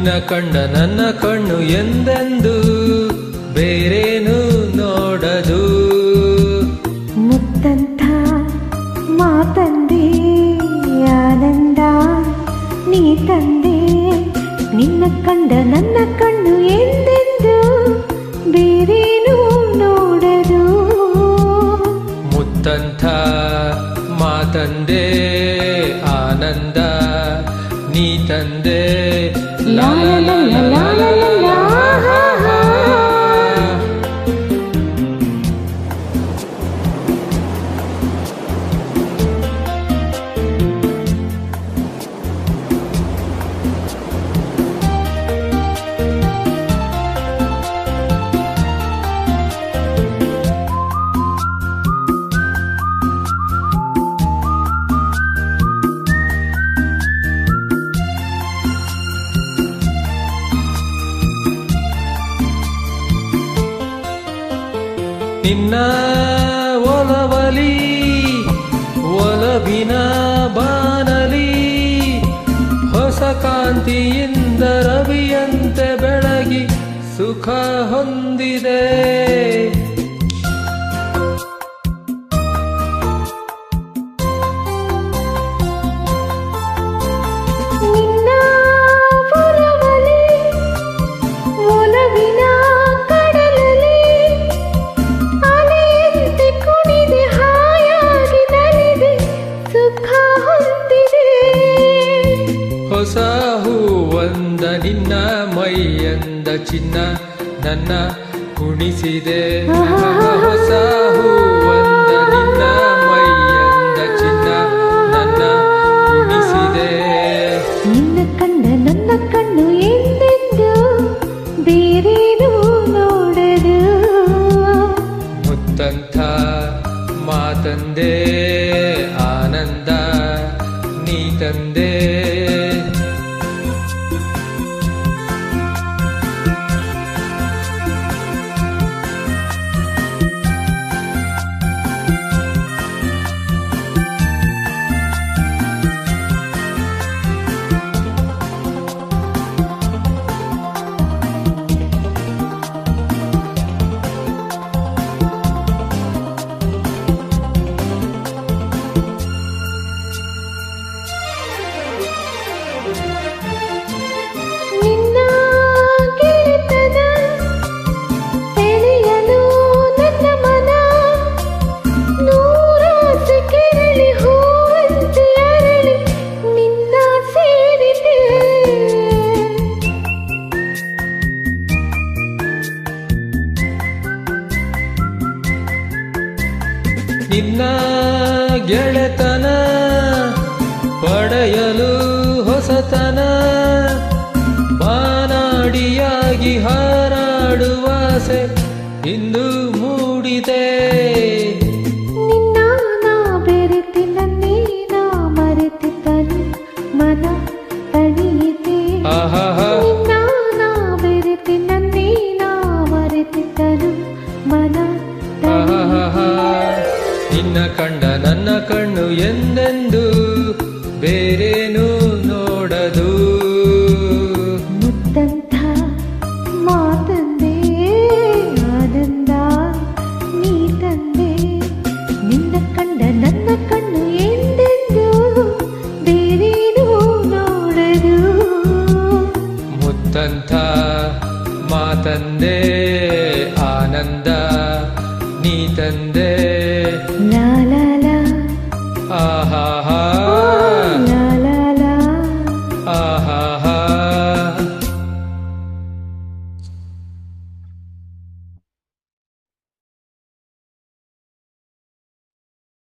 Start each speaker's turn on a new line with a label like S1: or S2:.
S1: ನಿನ್ನ ಕಂಡ ನನ್ನ ಕಣ್ಣು ಎಂದೆಂದು ಬೇರೇನು ನೋಡದು.
S2: ಮುತ್ತಂಥ ಮಾತಂದೆ ಆನಂದ ನೀ ತಂದೆ, ನಿನ್ನ ಕಂಡ ನನ್ನ ಕಣ್ಣು ಎಂದೆಂದು ಬೇರೇನು ನೋಡದು.
S1: ಮುತ್ತಂಥ ಮಾತಂದೆ ಆನಂದ ನೀ ತಂದೆ. ಲಾ ಲಾ ಲಾ ಲಾ ಲಾ ಲಾ ಲಾ. ನಿನ್ನ ಒಲವಲಿ ಒಲವಿನ ಬಾನಲಿ ಹೊಸ ಕಾಂತಿಯಿಂದ ರವಿಯಂತೆ ಬೆಳಗಿ ಸುಖ ಹೊಂದಿದೆ. ಹೊಸ ಹೂವಂದ ನಿನ್ನ ಮೈಯಂದ ಚಿನ್ನ ನನ್ನ ಕುಣಿಸಿದೆ. ಹೊಸ ಹೂವಂದ ನಿನ್ನ ಮೈಯಂದ ಚಿನ್ನ ನನ್ನ ಕುಣಿಸಿದೆ.
S2: ನಿನ್ನ ಕಂಡ ನನ್ನ ಕಣ್ಣು ಎಂದೆಂದು ಬೇರೇನು ನೋಡದು.
S1: ಮುತ್ತಂಥ ಮಾತಂದೆ ಆನಂದ ನೀ ತಂದೆ. ನಿನ್ನ ಗೆಳೆತನ ಪಡೆಯಲು ಹೊಸತನ ಬಾನಾಡಿಯಾಗಿ ಹಾರಾಡುವಾಸೆ ಇಂದು ಮೂಡಿದೆ.
S2: ನಿನ್ನ ನಾ ಬೆರೆತಿನ ನೀನ ಮರೆತಿದ್ದನು ಮನ ತಣಿಯಿತೆ. ನಿನ್ನ ನಾ ಬೆರೆತಿನ ನೀನ ಮರೆತಿದ್ದನು ಮನ
S1: ನಿನ್ನ ಕಂಡ ನನ್ನ ಕಣ್ಣು ಎಂದೆಂದು ಬೇರೆ